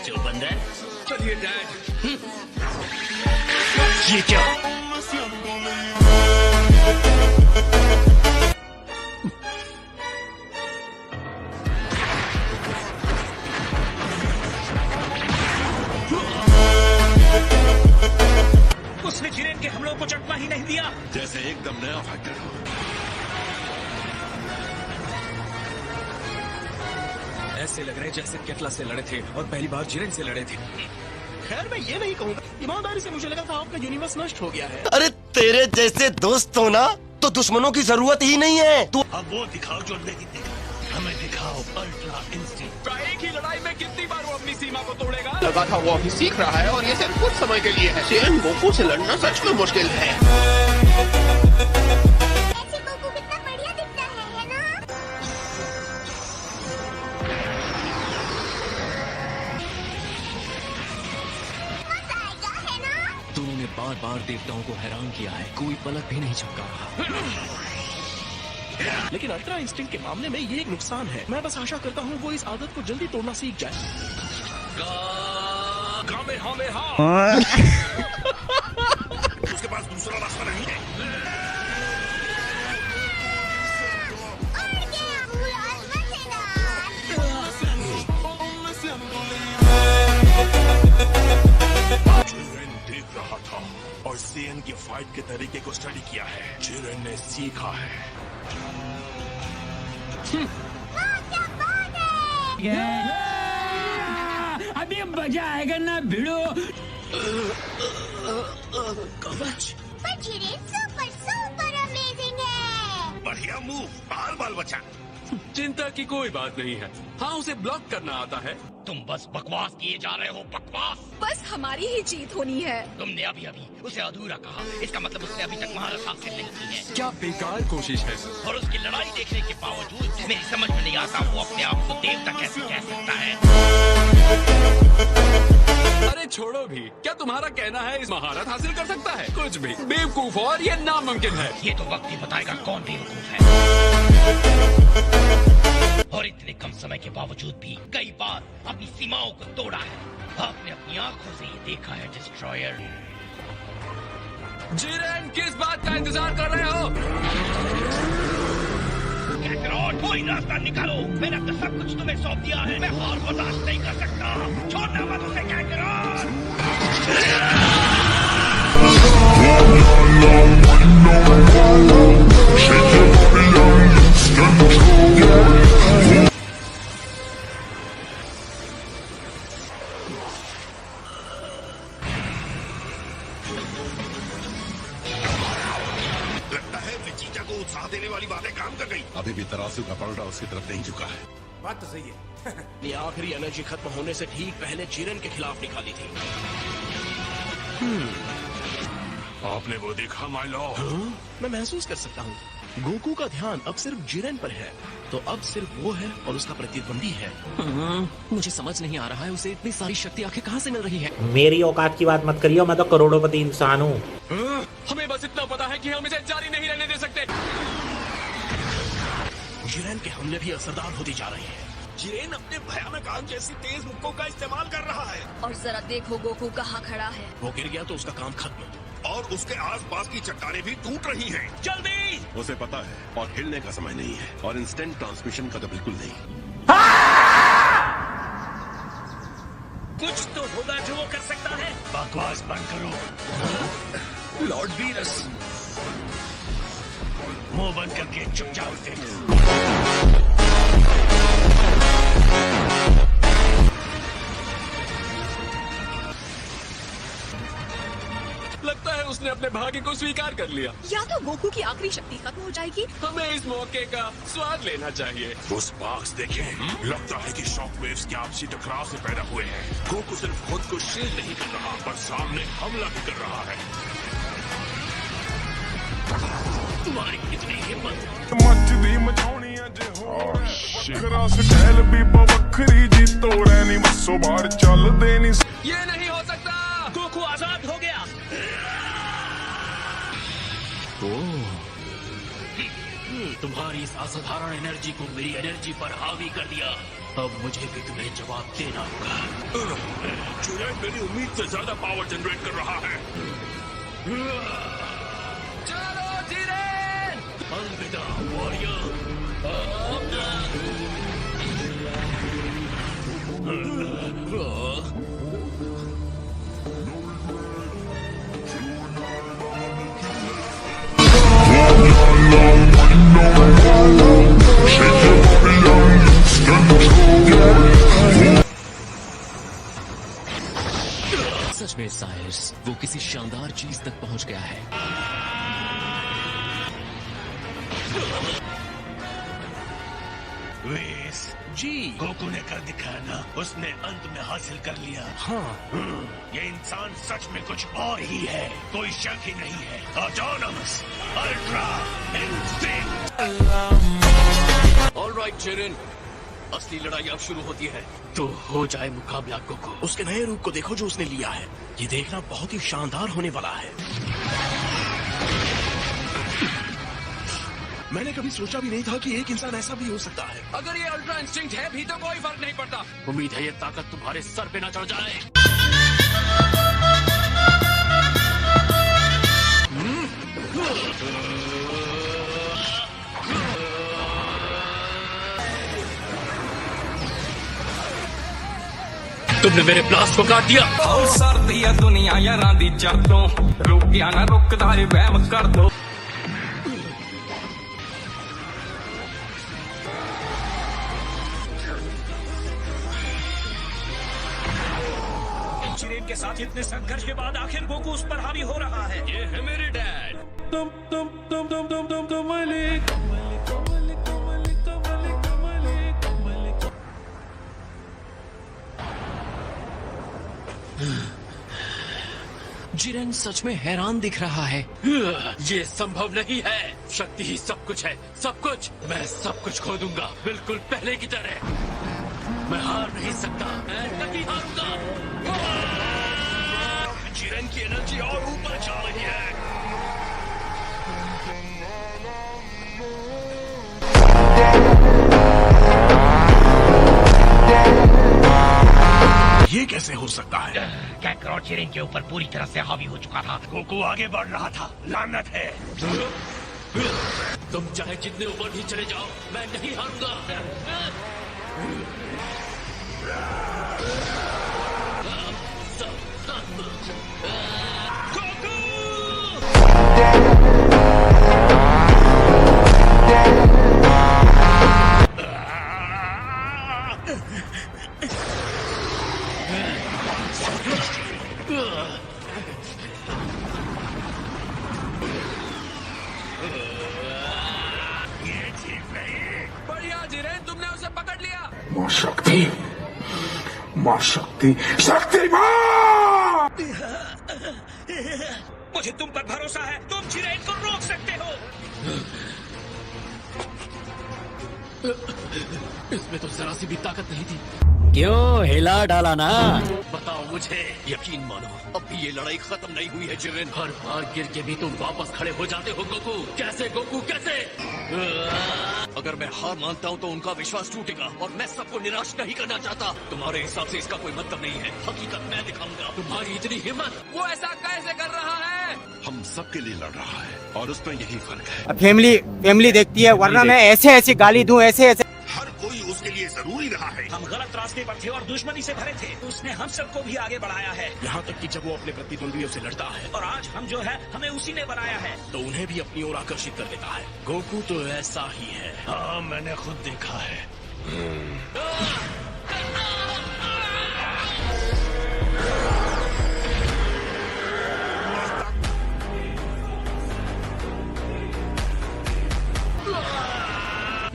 जो बंद है। चलिए डैड। ये क्या? उसने जिरेन के हमलों को चकमा ही नहीं दिया। जैसे एकदम नया फाइटर हो। ऐसे लग रहे जैसे केटला से लड़े थे और पहली बार जिरेन से लड़े थे। खैर मैं ये नहीं कहूँगा, ईमानदारी से मुझे लगा था आपका यूनिवर्स नष्ट हो गया है। अरे तेरे जैसे दोस्त हो ना तो दुश्मनों की जरूरत ही नहीं है। तू अब वो दिखाओ जो नहीं दिखा, हमें दिखाओ अल्ट्रा इंस्टिंक्ट। एक ही लड़ाई में कितनी बार वो अपनी सीमा को तोड़ेगा? लगा था वो अभी सीख रहा है और ये सिर्फ कुछ समय के लिए है। जिरेन गोकू से लड़ना सच में मुश्किल है। ऐसे गोकू कितना बढ़िया दिखता है ना? मजा आएगा है ना? दोनों ने बार बार देवताओं को हैरान किया है, कोई पलक भी नहीं झपका रहा। लेकिन अल्ट्रा इंस्टिंक्ट के मामले में ये एक नुकसान है। मैं बस आशा करता हूँ वो इस आदत को जल्दी तोड़ना सीख जाए। उसके पास दूसरा रास्ता नहीं है। और क्या? पूरा मजेदार। जिरेन देख रहा था और सेन के फाइट के तरीके को स्टडी किया है। जिरेन ने सीखा है। हाँ, क्या बात है? अभी मजा आएगा ना भिड़ो। कवच। पर जिरेन सुपर सुपर अमेजिंग है। बढ़िया मूव, बाल बाल बचा। चिंता की कोई बात नहीं है। हाँ, उसे ब्लॉक करना आता है। तुम बस बकवास किए जा रहे हो, बकवास। बस हमारी ही जीत होनी है। तुमने अभी अभी उसे अधूरा कहा, इसका मतलब उसने अभी तक महारत हासिल नहीं की है। क्या बेकार कोशिश है। और उसकी लड़ाई देखने के बावजूद मेरी समझ में नहीं आता वो अपने आप को देवता कैसे कह सकता है। अरे छोड़ो भी, क्या तुम्हारा कहना है इस महारत हासिल कर सकता है? कुछ भी बेवकूफ और ये नामुमकिन है। ये तो वक्त ही बताएगा कौन बेवकूफ है। और इतने कम समय के बावजूद भी कई बार अपनी सीमाओं को तोड़ा है। आपने अपनी आंखों से ये देखा है डिस्ट्रॉयर। जिरेन, किस बात का इंतजार कर रहे हो? कैकरॉट, कोई रास्ता निकालो। मैंने अब तक सब कुछ तुम्हें सौंप दिया है। मैं हार बर्दाश्त नहीं कर सकता। छोड़ना मत उसे कैकरॉट। लगता है विचीचा को उत्साह देने वाली बातें काम कर गई। अभी भी तराजू का पलड़ा उसकी तरफ नहीं झुका है। बात तो सही है। ये आखिरी एनर्जी खत्म होने से ठीक पहले जिरेन के खिलाफ निकाली थी। आपने वो देखा माय लॉर्ड? मैं महसूस कर सकता हूँ। गोकू का ध्यान अब सिर्फ जिरेन पर है, तो अब सिर्फ वो है और उसका प्रतिद्वंदी है। मुझे समझ नहीं आ रहा है उसे इतनी सारी शक्ति आखिर कहाँ से मिल रही है। मेरी औकात की बात मत करियो, मैं तो करोड़पति इंसान हूँ। हमें बस इतना पता है कि हम इसे जारी नहीं रहने दे सकते। जिरेन के हमले भी असरदार होते जा रहे हैं। जिरेन अपने भयानक आग जैसी तेज मुक्कों का इस्तेमाल कर रहा है। और जरा देखो गोकू कहाँ खड़ा है। वो गिर गया तो उसका काम खत्म। और उसके आसपास की चट्टानें भी टूट रही हैं। जल्दी। उसे पता है और हिलने का समय नहीं है और इंस्टेंट ट्रांसमिशन का तो बिल्कुल नहीं। कुछ तो होगा जो वो कर सकता है। बकवास बंद करो। लॉर्ड वीनस, मुंह बंद करके चुपचाप देखो। लगता है उसने अपने भाग्य को स्वीकार कर लिया। या तो गोकू की आखिरी शक्ति खत्म हो जाएगी। हमें इस मौके का स्वाद लेना चाहिए। वो स्पार्क्स देखें, लगता है कि शॉक वेव्स की आपसी टकराव से पैदा हुए हैं। गोकू सिर्फ खुद को शील्ड नहीं कर रहा, पर सामने हमला भी कर रहा है। तुम्हारी कितनी हिम्मत। मचदी मचाउणी अज हो वखरा स्टाइल भी बवखरी जी तोड़े नहीं बसो बाहर चल दे नहीं। ये नहीं हो सकता। गोकू आजाद हो गया। तुम्हारी इस असाधारण एनर्जी को मेरी एनर्जी पर हावी कर दिया। अब मुझे भी तुम्हें जवाब देना होगा। जिरेन मेरी उम्मीद से ज्यादा पावर जनरेट कर रहा है। चलो जिरेन! अलविदा वॉरियर। सच में सायर्स, वो किसी शानदार चीज तक पहुंच गया है। वेस जी गोकू ने कर दिखाया ना, उसने अंत में हासिल कर लिया। हाँ, ये इंसान सच में कुछ और ही है, कोई शक ही नहीं है। Autonomous ultra instinct. Alright Jiren, असली लड़ाई अब शुरू होती है, तो हो जाए मुकाबला गोकू। उसके नए रूप को देखो जो उसने लिया है। ये देखना बहुत ही शानदार होने वाला है। मैंने कभी सोचा भी नहीं था कि एक इंसान ऐसा भी हो सकता है। अगर ये अल्ट्रा इंस्टिंक्ट है भी तो कोई फर्क नहीं पड़ता। उम्मीद है ये ताकत तुम्हारे सर पे ना चढ़ जाए। तुमने मेरे ब्लास्ट को काट दिया। ਸਰਦੀ ਆ ਦੁਨੀਆ ਯਾਰਾਂ ਦੀ ਚਾਤੋਂ ਰੁਕਿਆ ਨਾ ਰੁਕਦਾ ਏ ਵਹਿਮ ਕਰ ਦੋ। जिरेन के साथ इतने संघर्ष के बाद आखिर गोकू उस पर हावी हो रहा है। ये है मेरे डैड। जिरेन सच में हैरान दिख रहा है। ये संभव नहीं है। शक्ति ही सब कुछ है, सब कुछ। मैं सब कुछ खो दूंगा, बिल्कुल पहले की तरह। मैं हार नहीं सकता, मैं नहीं हारूंगा। जिरेन की एनर्जी और ऊपर जा रही है। ये कैसे हो सकता है? कैकरॉट जिरेन के ऊपर पूरी तरह से हावी हो चुका था। गोकू आगे बढ़ रहा था। लानत है। तुम चाहे जितने ऊपर भी चले जाओ, मैं नहीं हारूंगा। बढ़िया जिरेन, तुमने उसे पकड़ लिया। मां शक्ति, मां शक्ति, शक्तिमान! मुझे तुम पर भरोसा है। तुम जिरेन को रोक सकते हो। इसमें तो जरा सी भी ताकत नहीं थी। क्यों हिला डाला ना? बताओ मुझे, यकीन मानो, अब भी ये लड़ाई खत्म नहीं हुई है जिरेन। हर बार गिर के भी तुम वापस खड़े हो जाते हो गोकू। कैसे गोकू, कैसे? अगर मैं हार मानता हूँ तो उनका विश्वास टूटेगा और मैं सबको निराश नहीं करना चाहता। तुम्हारे हिसाब से इसका कोई मतलब नहीं है। हकीकत मैं दिखाऊंगा। तुम्हारी इतनी हिम्मत। वो ऐसा कैसे कर रहा है? हम सबके लिए लड़ रहा है और उसमें यही फर्क है। फैमिली देखती है, वरना मैं ऐसे ऐसे गाली दूं, ऐसे ऐसे। हर कोई उसके लिए जरूरी रहा है। हम गलत रास्ते पर थे और दुश्मनी से भरे थे। उसने हम सबको भी आगे बढ़ाया है। यहाँ तक कि जब वो अपने प्रतिद्वंदियों से लड़ता है और आज हम जो है, हमें उसी ने बनाया है। तो उन्हें भी अपनी ओर आकर्षित कर देता है। गोकू तो ऐसा ही है। हाँ, मैंने खुद देखा है।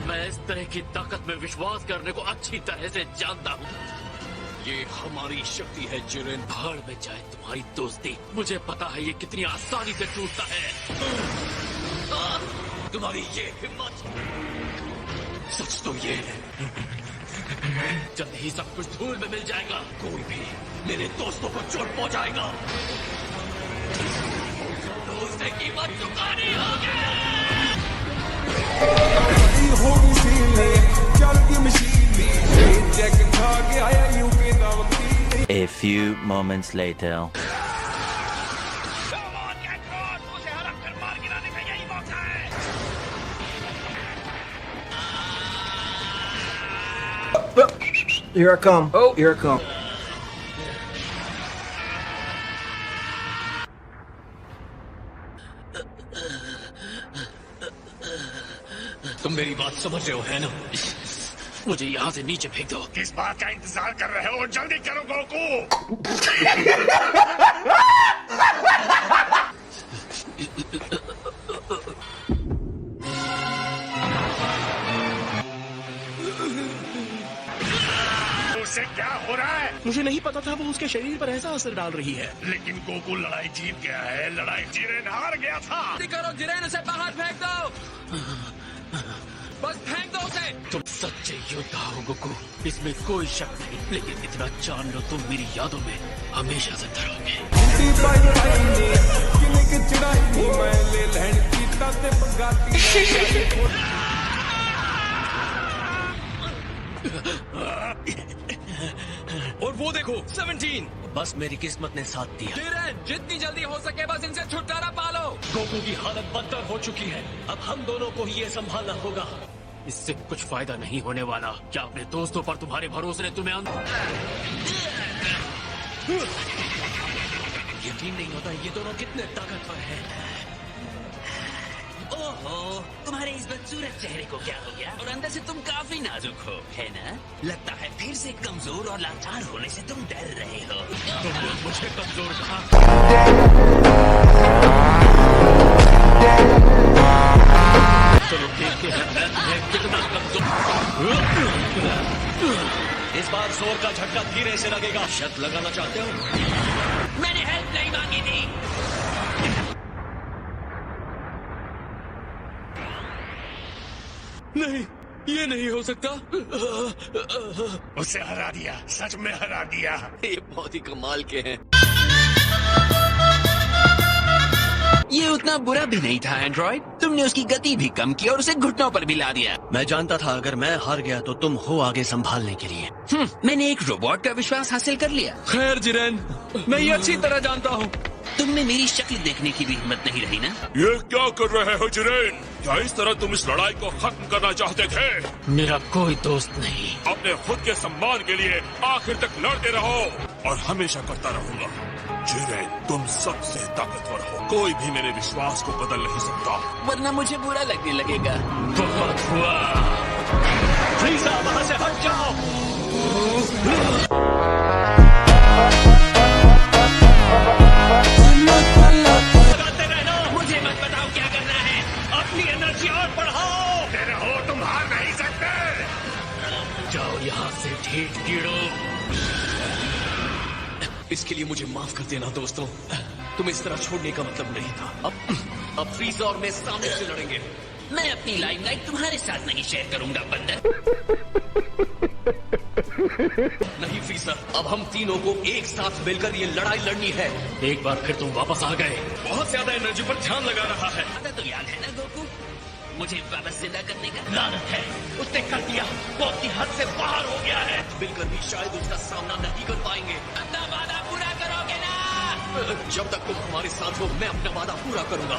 मैं इस तरह की ताकत में विश्वास करने को अच्छी तरह से जानता हूँ। ये हमारी शक्ति है जिरेन। भाड़ में जाए तुम्हारी दोस्ती। मुझे पता है ये कितनी आसानी से टूटता है। तुम्हारी ये हिम्मत। सच तो ये है, जल्द ही सब कुछ धूल में मिल जाएगा। कोई भी मेरे दोस्तों को चोट पहुंचाएगा तो उसे कीमत चुकानी होगी। A few moments later. Come on, Gangron! उसे हड़प कर मार गिराने का यही मौका है। Here I come. Oh, here I come. तुम मेरी बात समझ रहे हो है ना? मुझे यहाँ से नीचे फेंक दो। किस बात का इंतजार कर रहे हो? जल्दी करो गोकू। उसे क्या हो रहा है? मुझे नहीं पता था वो उसके शरीर पर ऐसा असर डाल रही है। लेकिन गोकू लड़ाई जीत गया है। लड़ाई जिरेन हार गया था। करो जिरेन, उसे बाहर फेंक दो। बस फेंक दो उसे। तुम सच्चे योद्धा हो गोकू, इसमें कोई शक नहीं। लेकिन इतना जान लो, तुम मेरी यादों में हमेशा जिंदा रहोगे। और वो देखो 17। बस मेरी किस्मत ने साथ दिया। जिरेन, जितनी जल्दी हो सके बस इनसे छुटकारा पालो। गोकू की हालत बदतर हो चुकी है। अब हम दोनों को ही ये संभालना होगा। इससे कुछ फायदा नहीं होने वाला। क्या अपने दोस्तों पर तुम्हारे भरोसे ने तुम्हें यकीन नहीं होता ये दोनों कितने ताकतवर हैं। ओहो, तुम्हारे इस बदसूरत चेहरे को क्या हो गया? और अंदर से तुम काफी नाजुक हो, है ना? लगता है फिर से कमजोर और लाचार होने से तुम डर रहे हो। तुमने मुझे कमजोर कहा। चलो देखते हैं मैं तुम्हें कितना कमजोर। इस बार जोर का झटका धीरे से लगेगा। शर्त लगाना चाहते हो? मैंने हेल्प नहीं मांगी थी। नहीं, ये नहीं हो सकता। उसे हरा दिया, सच में हरा दिया। ये बहुत ही कमाल के हैं। ये उतना बुरा भी नहीं था एंड्रॉइड। तुमने उसकी गति भी कम की और उसे घुटनों पर भी ला दिया। मैं जानता था अगर मैं हार गया तो तुम हो आगे संभालने के लिए। मैंने एक रोबोट का विश्वास हासिल कर लिया। खैर जिरेन, मैं ये अच्छी तरह जानता हूँ। तुमने मेरी शक्ल देखने की भी हिम्मत नहीं रही ना? ये क्या कर रहे हो जिरेन? क्या इस तरह तुम इस लड़ाई को खत्म करना चाहते थे? मेरा कोई दोस्त नहीं। अपने खुद के सम्मान के लिए आखिर तक लड़ते रहो और हमेशा करता रहूंगा। जिरेन, तुम सबसे ताकतवर हो। कोई भी मेरे विश्वास को बदल नहीं सकता। वरना मुझे बुरा लगने लगेगा। बहुत हुआ। फ्रीज़ा, वहाँ से हट जाओ। मुझे मत बताओ क्या करना है। अपनी एनर्जी और बढ़ाओ। तेरे हो, तुम हार नहीं सकते। जाओ यहाँ से ढीठ कीड़ो। इसके लिए मुझे माफ कर देना दोस्तों। तुम इस तरह छोड़ने का मतलब नहीं था। अब फ्रीज़ा और मैं सामने से लड़ेंगे। मैं अपनी लाइमलाइट तुम्हारे साथ नहीं शेयर करूंगा बंदर। नहीं फ्रीज़ा, अब हम तीनों को एक साथ मिलकर ये लड़ाई लड़नी है। एक बार फिर तुम वापस आ गए। बहुत ज्यादा एनर्जी पर ध्यान लगा रहा है। तो याद है ना गोकू, मुझे वापस जिंदा करने का? लानत है, उसने कर दिया। वो अपनी हद से बाहर हो गया है। मिलकर भी शायद उसका सामना नहीं कर पाएंगे। अपना वादा पूरा करोगे ना? जब तक तुम हमारे साथ हो, मैं अपना वादा पूरा करूंगा।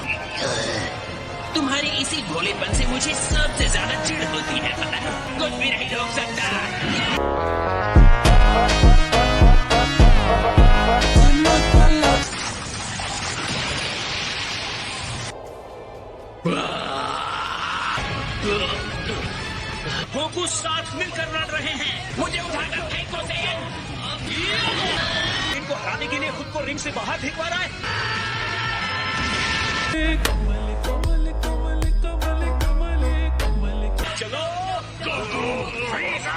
तुम्हारे इसी भोलेपन से मुझे सबसे ज्यादा चिढ़ होती है, पता है? कुछ भी नहीं रोक सकता। गोकू साथ मिलकर लड़ रहे हैं। मुझे उठाकर फेंको से। इनको हराने के लिए खुद को रिंग से बाहर फेंकवा रहा है। चलो गोकू, फ्रीज़ा।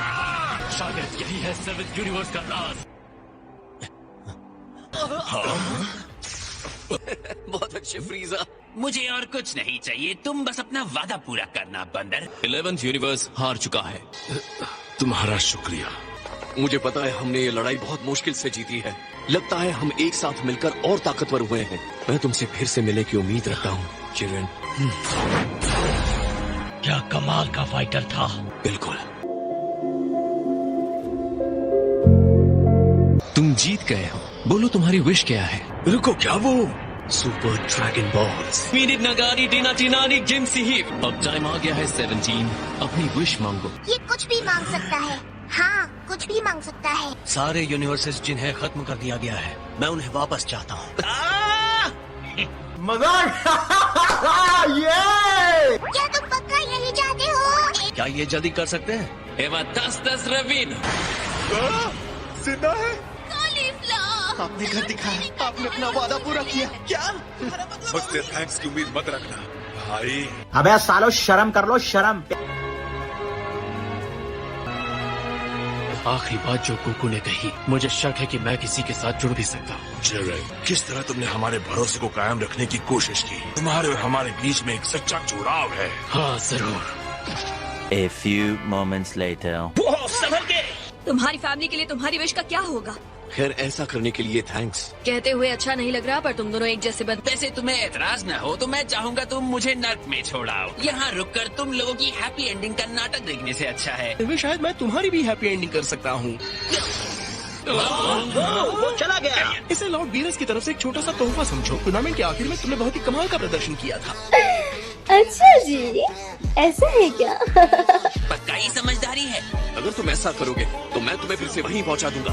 शायद यही है 7th यूनिवर्स का राज। बहुत अच्छे फ्रीज़ा। मुझे और कुछ नहीं चाहिए, तुम बस अपना वादा पूरा करना बंदर। 11th यूनिवर्स हार चुका है। तुम्हारा शुक्रिया। मुझे पता है हमने ये लड़ाई बहुत मुश्किल से जीती है। लगता है हम एक साथ मिलकर और ताकतवर हुए हैं। मैं तुमसे फिर से मिलने की उम्मीद रखता हूँ जिरेन। क्या कमाल का फाइटर था। बिल्कुल। तुम जीत गए हो। बोलो तुम्हारी विश क्या है? रुको, क्या वो सुपर ड्रैगन बॉल्स मीनिट नगारी डीना टिनानी जिम सिहिब। अब टाइम आ गया है 17। अपनी विश मांगो। ये कुछ भी मांग सकता है। हाँ, कुछ भी मांग सकता है। सारे यूनिवर्सेस जिन्हें खत्म कर दिया गया है, मैं उन्हें वापस चाहता हूँ। क्या तुम पक्का यही चाहते हो? क्या ये जल्दी कर सकते हैं? एवा 10 रवीन। जिंदा है? आपने घर दिखाया, आपने अपना वादा पूरा किया। क्या? मुझसे थैंक्स की उम्मीद मत रखना भाई। अबे सालो शर्म कर लो, शर्म। आखिरी बात जो गोकू ने कही, मुझे शक है कि मैं किसी के साथ जुड़ भी सकता हूँ। जिरेन, किस तरह तुमने हमारे भरोसे को कायम रखने की कोशिश की। तुम्हारे और हमारे बीच में एक सच्चा जुड़ाव है। हाँ जरूर। A few moments later. संभल के। तुम्हारी फैमिली के लिए तुम्हारी विश का क्या होगा? खैर, ऐसा करने के लिए थैंक्स। कहते हुए अच्छा नहीं लग रहा, पर तुम दोनों एक जैसे बन। वैसे तुम्हें एतराज न हो तो मैं चाहूंगा तुम मुझे नर्क में छोड़ाओ। यहाँ रुककर तुम लोगों की हैप्पी एंडिंग का नाटक देखने से अच्छा है। शायद मैं तुम्हारी भी हैप्पी एंडिंग कर सकता हूँ। वो चला गया। इसे लॉर्ड वीरस की तरफ से एक छोटा सा तोहफा समझो। टूर्नामेंट के आखिर में तुमने बहुत ही कमाल का प्रदर्शन किया था। अच्छा जी, ऐसा है क्या? पक्का ही समझदारी है। अगर तुम ऐसा करोगे तो मैं तुम्हें फिर से वहीं पहुँचा दूंगा।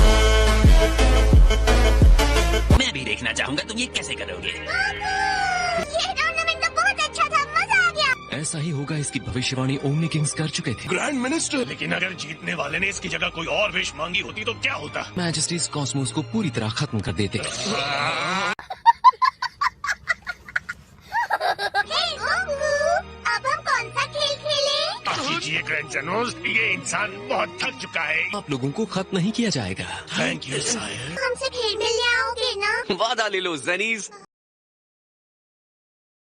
मैं भी देखना चाहूंगा तुम ये कैसे करोगे। ये टूर्नामेंट तो बहुत अच्छा था, मजा आ गया। ऐसा ही होगा, इसकी भविष्यवाणी ओमनी किंग्स कर चुके थे। ग्रैंड मिनिस्टर, लेकिन अगर जीतने वाले ने इसकी जगह कोई और विश मांगी होती तो क्या होता? मैजेस्टीज कॉस्मोस को पूरी तरह खत्म कर देते। अब हम कौन सा खेल खेलें? कीजिए ग्रैंड जनोस, ये इंसान बहुत थक चुका है। आप लोगों को खत्म नहीं किया जाएगा। Thank you sir. हमसे खेल मिलने आओगे ना? वादा ले लो जनीज।